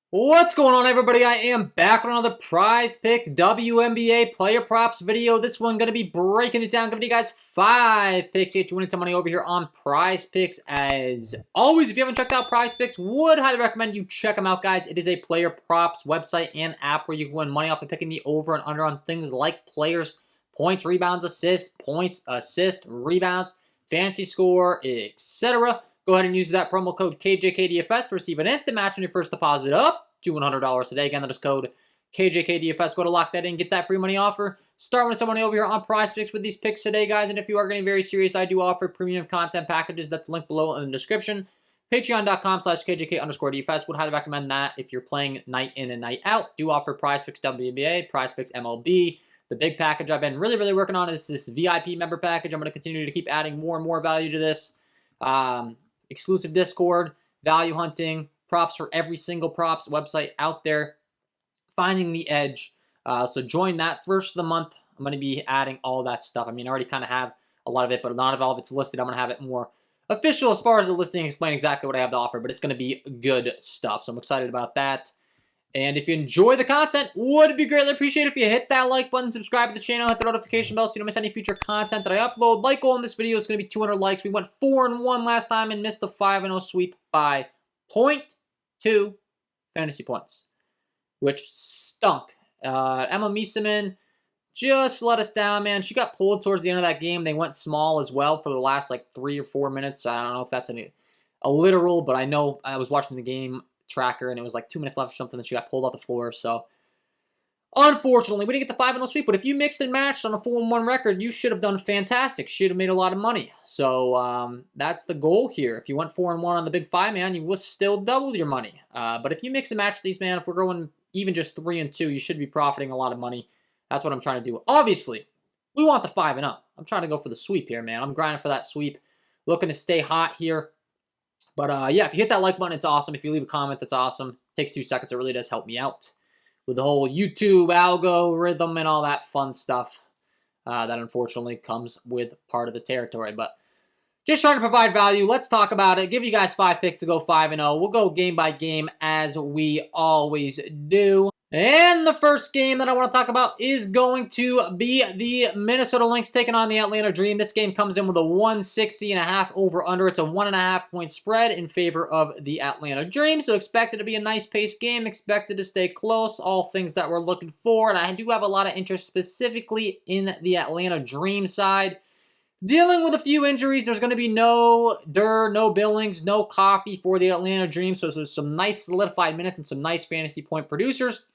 What's going on, everybody? I am back with another Prizepicks WNBA player props video. This one going to be breaking it down, giving you guys 5 picks to get you winning some money over here on Prizepicks. As always, if you haven't checked out Prizepicks, would highly recommend you check them out, guys. It is a player props website and app where you can win money off of picking the over and under on things like players, points, rebounds, assists, rebounds, fantasy score, etc. Go ahead and use that promo code KJK DFS to receive an instant match on your first deposit up to $100 today. Again, that is code KJK DFS. Go to lock that in, get that free money offer. Start with some money over here on Prizepicks with these picks today, guys. And if you are getting very serious, I do offer premium content packages. That's the link below in the description. Patreon.com/KJK_DFS. Would highly recommend that if you're playing night in and night out. Do offer Prizepicks WNBA, Prizepicks MLB. The big package I've been really working on is this VIP member package. I'm going to continue to keep adding more and more value to this. Exclusive Discord, value hunting, props for every single props website out there, finding the edge. So join that first of the month. I'm going to be adding all that stuff. I mean, I already kind of have a lot of it, but not of all of it's listed. I'm going to have it more official as far as the listing, explain exactly what I have to offer, but it's going to be good stuff. So I'm excited about that. And if you enjoy the content, would be greatly appreciated if you hit that like button, subscribe to the channel, hit the notification bell so you don't miss any future content that I upload. Like goal in this video is going to be 200 likes. We went 4-1 last time and missed the 5-0 sweep by 0.2 fantasy points, which stunk. Emma Miesemann just let us down, man. She got pulled towards the end of that game. They went small as well for the last like 3 or 4 minutes. I don't know if that's a literal, but I know I was watching the game tracker and it was like 2 minutes left or something that she got pulled off the floor. So unfortunately we didn't get the 5-0 sweep, but if you mixed and matched on a 4-1 record, you should have done fantastic. Should have made a lot of money. So that's the goal here. If you went 4-1 on the big 5, man, you will still double your money. But if you mix and match these, man, if we're going even just 3-2, you should be profiting a lot of money. That's what I'm trying to do. Obviously we want the 5-0. I'm trying to go for the sweep here, man. I'm grinding for that sweep, looking to stay hot here. But yeah, if you hit that like button, it's awesome. If you leave a comment, that's awesome. It takes 2 seconds. It really does help me out with the whole YouTube algorithm and all that fun stuff that unfortunately comes with part of the territory. But just trying to provide value. Let's talk about it. Give you guys 5 picks to go 5-0. We'll go game by game as we always do. And the first game that I want to talk about is going to be the Minnesota Lynx taking on the Atlanta Dream. This game comes in with a 160.5 over-under. It's a 1.5 point spread in favor of the Atlanta Dream. So expect it to be a nice paced game. Expected to stay close. All things that we're looking for. And I do have a lot of interest specifically in the Atlanta Dream side. Dealing with a few injuries, there's going to be no Durr, no Billings, no Coffee for the Atlanta Dream. So there's some nice solidified minutes and some nice fantasy point producers.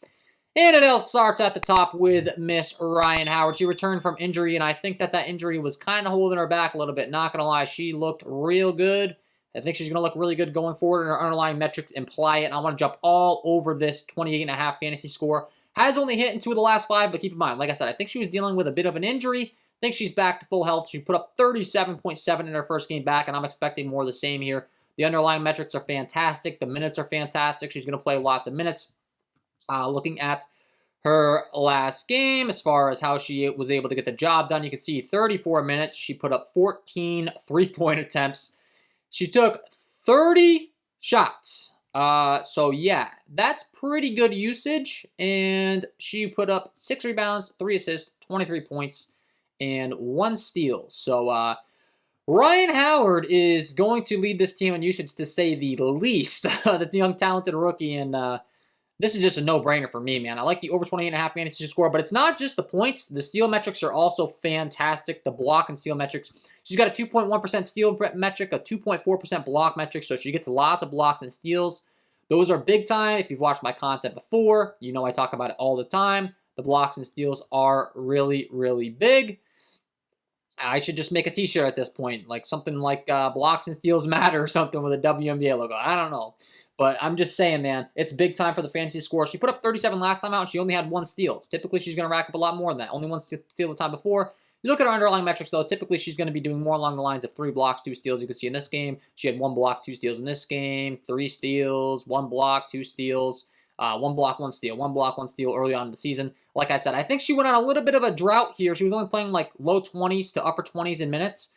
And it all starts at the top with Miss Ryan Howard. She returned from injury, and I think that injury was kind of holding her back a little bit. Not going to lie, she looked real good. I think she's going to look really good going forward, and her underlying metrics imply it. And I want to jump all over this 28.5 fantasy score. Has only hit in 2 of the last 5, but keep in mind, like I said, I think she was dealing with a bit of an injury. I think she's back to full health. She put up 37.7 in her first game back, and I'm expecting more of the same here. The underlying metrics are fantastic. The minutes are fantastic. She's going to play lots of minutes. Looking at her last game, as far as how she was able to get the job done, you can see 34 minutes. She put up 14 3-point attempts. She took 30 shots. So yeah, that's pretty good usage. And she put up 6 rebounds, 3 assists, 23 points, and 1 steal. So Ryan Howard is going to lead this team in usage, to say the least. The young talented rookie, and this is just a no-brainer for me, man. I like the over 28.5 fantasy score, but it's not just the points. The steal metrics are also fantastic. The block and steal metrics. She's got a 2.1% steal metric, a 2.4% block metric, so she gets lots of blocks and steals. Those are big time. If you've watched my content before, you know I talk about it all the time. The blocks and steals are really big. I should just make a t-shirt at this point, like something like blocks and steals matter or something with a WNBA logo. I don't know. But I'm just saying, man, it's big time for the fantasy score. She put up 37 last time out, and she only had 1 steal. Typically, she's going to rack up a lot more than that. Only 1 steal the time before. You look at her underlying metrics, though, typically she's going to be doing more along the lines of 3 blocks, 2 steals. You can see in this game, she had 1 block, 2 steals in this game, 3 steals, 1 block, 2 steals, 1 block, 1 steal, 1 block, 1 steal early on in the season. Like I said, I think she went on a little bit of a drought here. She was only playing like low 20s to upper 20s in minutes.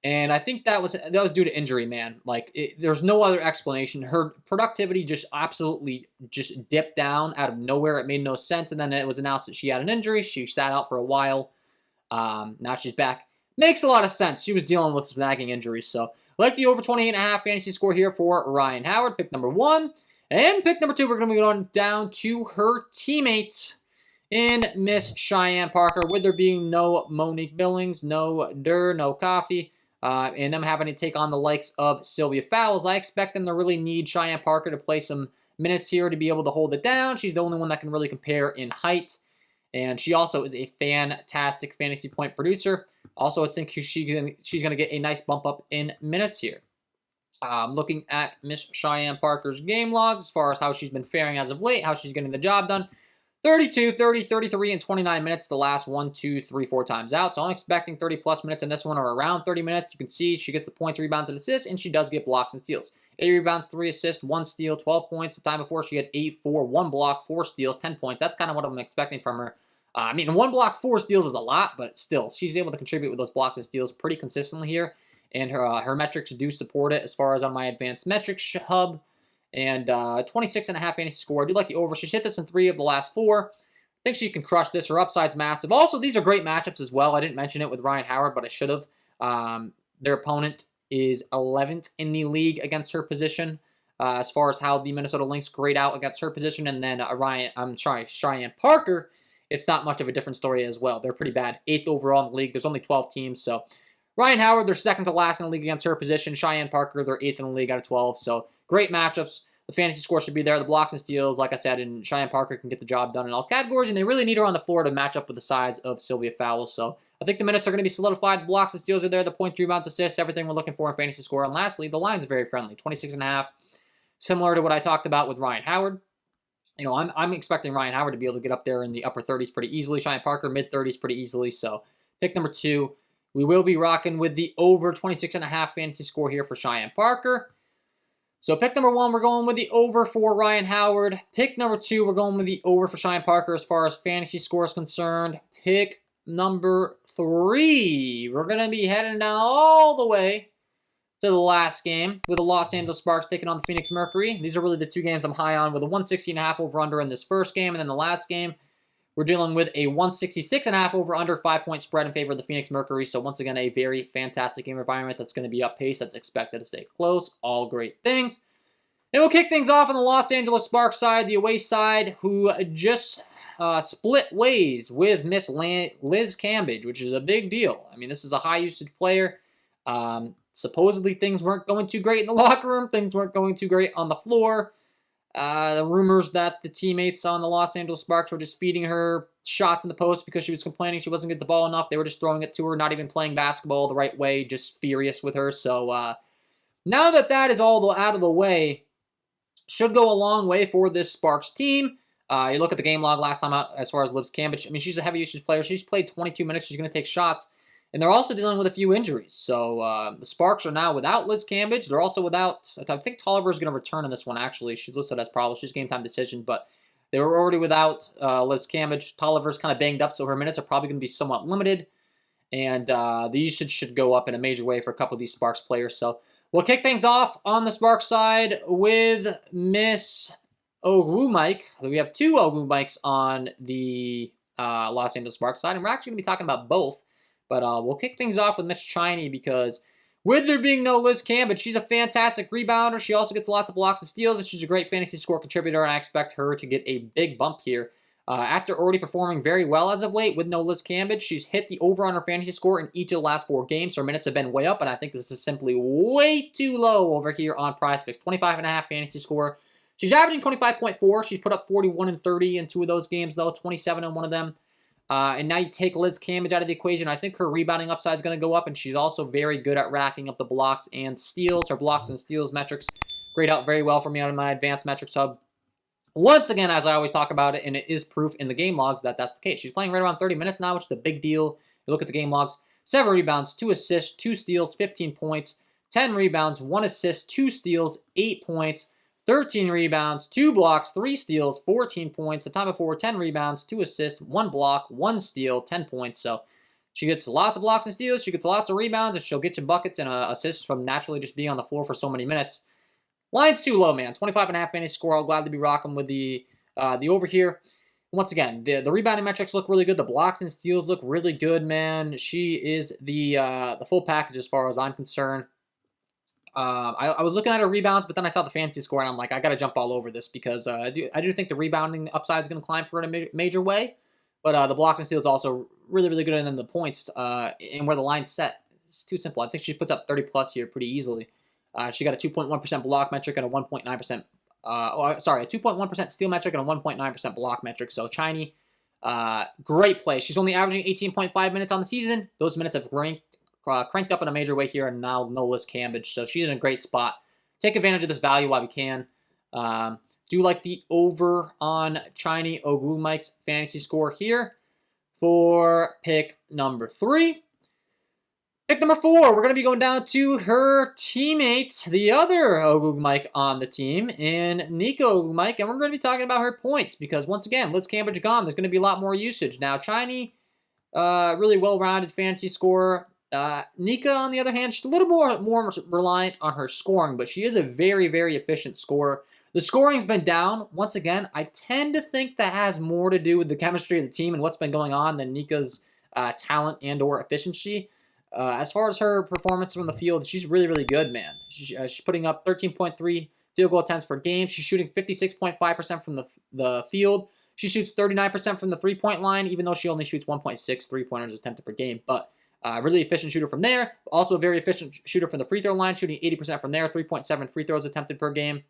And I think that was due to injury, man. Like, there's no other explanation. Her productivity just absolutely just dipped down out of nowhere. It made no sense. And then it was announced that she had an injury. She sat out for a while. Now she's back. Makes a lot of sense. She was dealing with some nagging injuries. So I like the over 28.5 fantasy score here for Ryan Howard, pick number 1. And pick number 2, we're going to be going down to her teammate in Miss Cheyenne Parker, with there being no Monique Billings, no Durr, no Coffee, and them having to take on the likes of Sylvia Fowles. I expect them to really need Cheyenne Parker to play some minutes here to be able to hold it down. She's the only one that can really compare in height. And she also is a fantastic fantasy point producer. Also, I think she's going to get a nice bump up in minutes here. Looking at Miss Cheyenne Parker's game logs as far as how she's been faring as of late, how she's getting the job done. 32, 30, 33, and 29 minutes the last 1, 2, 3, 4 times out. So I'm expecting 30-plus minutes in this one, or around 30 minutes. You can see she gets the points, rebounds, and assists, and she does get blocks and steals. 8 rebounds, 3 assists, 1 steal, 12 points. The time before, she had 8, 4, 1 block, 4 steals, 10 points. That's kind of what I'm expecting from her. I mean, 1 block, 4 steals is a lot, but still, she's able to contribute with those blocks and steals pretty consistently here. And her metrics do support it as far as on my advanced metrics hub. And 26.5 fantasy score. I do like the over. She's hit this in 3 of the last 4. I think she can crush this. Her upside's massive. Also, these are great matchups as well. I didn't mention it with Ryan Howard, but I should have. Their opponent is 11th in the league against her position, as far as how the Minnesota Lynx grade out against her position. And then Cheyenne Parker, it's not much of a different story as well. They're pretty bad. 8th overall in the league. There's only 12 teams, so Ryan Howard, they're 2nd to last in the league against her position. Cheyenne Parker, they're 8th in the league out of 12. So great matchups. The fantasy score should be there. The blocks and steals, like I said, and Cheyenne Parker can get the job done in all categories, and they really need her on the floor to match up with the size of Sylvia Fowles. So I think the minutes are going to be solidified. The blocks and steals are there. The points, rebounds, assists, everything we're looking for in fantasy score. And lastly, the line's very friendly, 26.5, similar to what I talked about with Ryan Howard. You know, I'm expecting Ryan Howard to be able to get up there in the upper 30s pretty easily. Cheyenne Parker, mid-30s pretty easily. So pick number 2. We will be rocking with the over 26.5 fantasy score here for Cheyenne Parker. So pick number 1, we're going with the over for Ryan Howard. Pick number 2, we're going with the over for Cheyenne Parker as far as fantasy score is concerned. Pick number 3, we're going to be heading down all the way to the last game with the Los Angeles Sparks taking on the Phoenix Mercury. These are really the 2 games I'm high on, with a 160.5 over-under in this first game, and then the last game, we're dealing with a 166.5 over-under 5-point spread in favor of the Phoenix Mercury. So once again, a very fantastic game environment that's going to be up pace. That's expected to stay close. All great things. And we'll kick things off on the Los Angeles Sparks side, the away side, who just split ways with Miss Liz Cambage, which is a big deal. I mean, this is a high-usage player. Supposedly things weren't going too great in the locker room. Things weren't going too great on the floor. The rumors that the teammates on the Los Angeles Sparks were just feeding her shots in the post because she was complaining she wasn't getting the ball enough. They were just throwing it to her, not even playing basketball the right way, just furious with her. So now that that is all out of the way, should go a long way for this Sparks team. You look at the game log last time out as far as Liz Cambage. I mean, she's a heavy usage player. She's played 22 minutes. She's going to take shots. And they're also dealing with a few injuries. So the Sparks are now without Liz Cambage. They're also without, I think Tolliver is going to return in this one, actually. She's listed as probable. She's game time decision. But they were already without Liz Cambage. Tolliver's kind of banged up, so her minutes are probably going to be somewhat limited. And the usage should go up in a major way for a couple of these Sparks players. So we'll kick things off on the Sparks side with Miss Wnba. We have 2 Wnba on the Los Angeles Sparks side. And we're actually going to be talking about both. But we'll kick things off with Miss Chiney because with there being no Liz Cambage, she's a fantastic rebounder. She also gets lots of blocks and steals, and she's a great fantasy score contributor, and I expect her to get a big bump here. After already performing very well as of late with no Liz Cambage, she's hit the over on her fantasy score in each of the last 4 games. Her minutes have been way up, and I think this is simply way too low over here on Prizepicks. 25.5 fantasy score. She's averaging 25.4. She's put up 41 and 30 in 2 of those games, though, 27 in one of them. And now you take Liz Cambage out of the equation. I think her rebounding upside is going to go up, and she's also very good at racking up the blocks and steals. Her blocks and steals metrics grade out very well for me on my advanced metrics hub. Once again, as I always talk about it, and it is proof in the game logs that that's the case. She's playing right around 30 minutes now, which is a big deal. You look at the game logs. 7 rebounds, 2 assists, 2 steals, 15 points. 10 rebounds, 1 assist, 2 steals, 8 points. 13 rebounds, 2 blocks, 3 steals, 14 points. The time before, 10 rebounds, 2 assists, 1 block, 1 steal, 10 points. So She gets lots of blocks and steals. She gets lots of rebounds, and she'll get you buckets and assists from naturally just being on the floor for so many minutes. Line's too low, man. 25.5 fantasy score. I'll gladly be rocking with the over here. Once again, the rebounding metrics look really good. The blocks and steals look really good, man. She is the full package as far as I'm concerned. I was looking at her rebounds, but then I saw the fantasy score, and I'm like, I got to jump all over this because I do think the rebounding upside is going to climb for her in a major way. But the blocks and steals also really, really good. And then the points and where the line's set, it's too simple. I think she puts up 30+ here pretty easily. She got a 2.1% block metric and a 1.9%. A 2.1% steal metric and a 1.9% block metric. So Chiney, great play. She's only averaging 18.5 minutes on the season. Those minutes have cranked up in a major way here, and now no Liz Cambage. So she's in a great spot. Take advantage of this value while we can. Do like the over on Chiney Ogwumike's fantasy score here for pick number 3. Pick number 4, we're going to be going down to her teammate, the other Ogwumike on the team, and Nico Ogwumike, and we're going to be talking about her points because, once again, Liz Cambage gone. There's going to be a lot more usage. Now, Chiney, really well-rounded fantasy scorer. Nika, on the other hand, she's a little more reliant on her scoring, but she is a very, very efficient scorer. The scoring's been down. Once again, I tend to think that has more to do with the chemistry of the team and what's been going on than Nika's talent and or efficiency. As far as her performance from the field, she's really, really good, man. She's putting up 13.3 field goal attempts per game. She's shooting 56.5% from the field. She shoots 39% from the three-point line, even though she only shoots 1.6 three-pointers attempted per game. But really efficient shooter from there. Also a very efficient shooter from the free throw line, shooting 80% from there, 3.7 free throws attempted per game.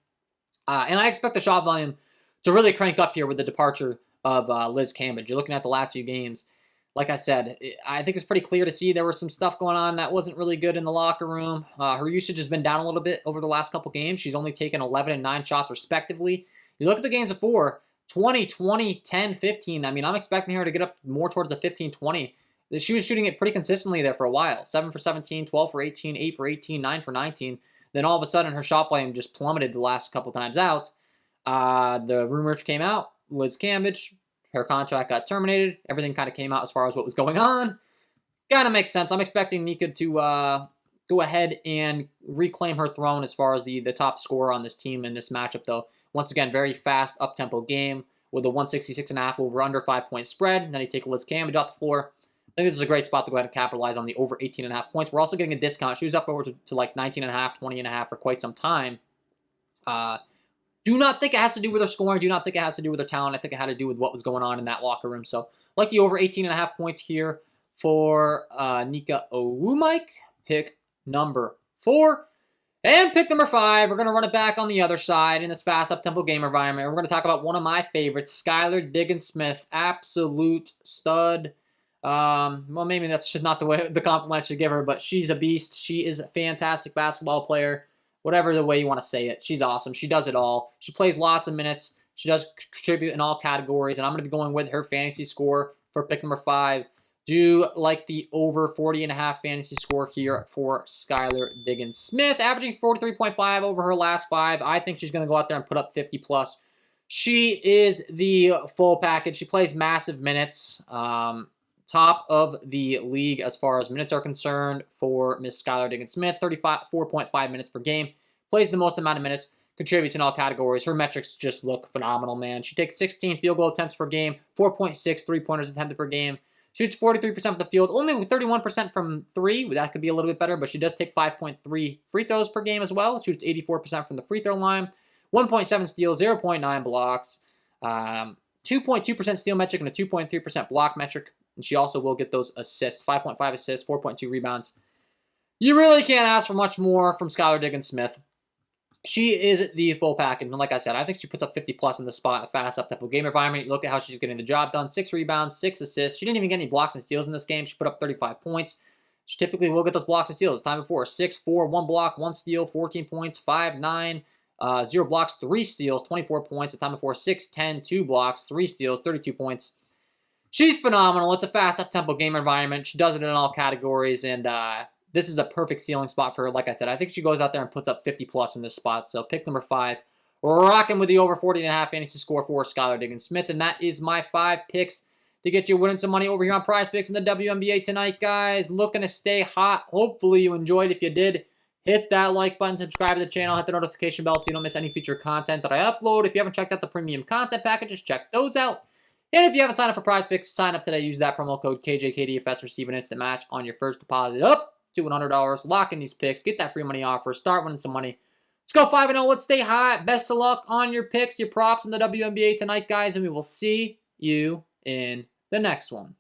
And I expect the shot volume to really crank up here with the departure of Liz Cambage. You're looking at the last few games. Like I said, I think it's pretty clear to see there was some stuff going on that wasn't really good in the locker room. Her usage has been down a little bit over the last couple games. She's only taken 11 and 9 shots respectively. You look at the games before, 20, 20, 10, 15. I mean, I'm expecting her to get up more towards the 15, 20. She was shooting it pretty consistently there for a while. 7 for 17, 12 for 18, 8 for 18, 9 for 19. Then all of a sudden, her shot volume just plummeted the last couple times out. The rumors came out. Liz Cambage, her contract got terminated. Everything kind of came out as far as what was going on. Kind of makes sense. I'm expecting Nika to go ahead and reclaim her throne as far as the top scorer on this team in this matchup, though. Once again, very fast, up-tempo game with a 166.5 over under 5-point spread. And then you take Liz Cambage off the floor. I think this is a great spot to go ahead and capitalize on the over 18.5 points. We're also getting a discount. She was up over to like 19.5, 20.5 for quite some time. Do not think it has to do with her scoring. Do not think it has to do with her talent. I think it had to do with what was going on in that locker room. So, like the over 18.5 points here for Nika Ogwumike. Pick number 4. And pick number 5, we're going to run it back on the other side in this fast up-tempo game environment. We're going to talk about one of my favorites, Skylar Diggins-Smith. Absolute stud. Well, maybe that's just not the way the compliment I should give her, but she's a beast. She is a fantastic basketball player. Whatever the way you want to say it. She's awesome. She does it all. She plays lots of minutes. She does contribute in all categories, and I'm going to be going with her fantasy score for pick number 5. Do like the over 40.5 fantasy score here for Skylar Diggins-Smith, averaging 43.5 over her last 5. I think she's going to go out there and put up 50+. She is the full package. She plays massive minutes. Top of the league as far as minutes are concerned for Miss Skylar Diggins-Smith, 4.5 minutes per game. Plays the most amount of minutes, contributes in all categories. Her metrics just look phenomenal, man. She takes 16 field goal attempts per game, 4.6 three-pointers attempted per game. Shoots 43% from the field, only 31% from 3. That could be a little bit better, but she does take 5.3 free throws per game as well. Shoots 84% from the free throw line, 1.7 steals, 0.9 blocks, 2.2% steal metric, and a 2.3% block metric. And she also will get those assists, 5.5 assists, 4.2 rebounds. You really can't ask for much more from Skylar Diggins-Smith. She is the full package. And like I said, I think she puts up 50+ in the spot in a fast up-tempo game environment. You look at how she's getting the job done. 6 rebounds, 6 assists. She didn't even get any blocks and steals in this game. She put up 35 points. She typically will get those blocks and steals. Time before, 6, 4, 1 block, 1 steal, 14 points, 5, 9, 0 blocks, 3 steals, 24 points. The time before, 6, 10, 2 blocks, 3 steals, 32 points. She's phenomenal. It's a fast up-tempo game environment. She does it in all categories, and this is a perfect ceiling spot for her. Like I said, I think she goes out there and puts up 50+ in this spot. So pick number 5, rocking with the over 40.5 fantasy score for Skylar Diggins-Smith, and that is my 5 picks to get you winning some money over here on Prizepicks in the WNBA tonight, guys. Looking to stay hot. Hopefully you enjoyed. If you did, hit that like button, subscribe to the channel, hit the notification bell so you don't miss any future content that I upload. If you haven't checked out the premium content packages, check those out. And if you haven't signed up for Prizepicks, sign up today. Use that promo code KJK DFS. Receive an instant match on your first deposit up to $100. Lock in these picks. Get that free money offer. Start winning some money. Let's go 5-0. Let's stay hot. Best of luck on your picks, your props in the WNBA tonight, guys. And we will see you in the next one.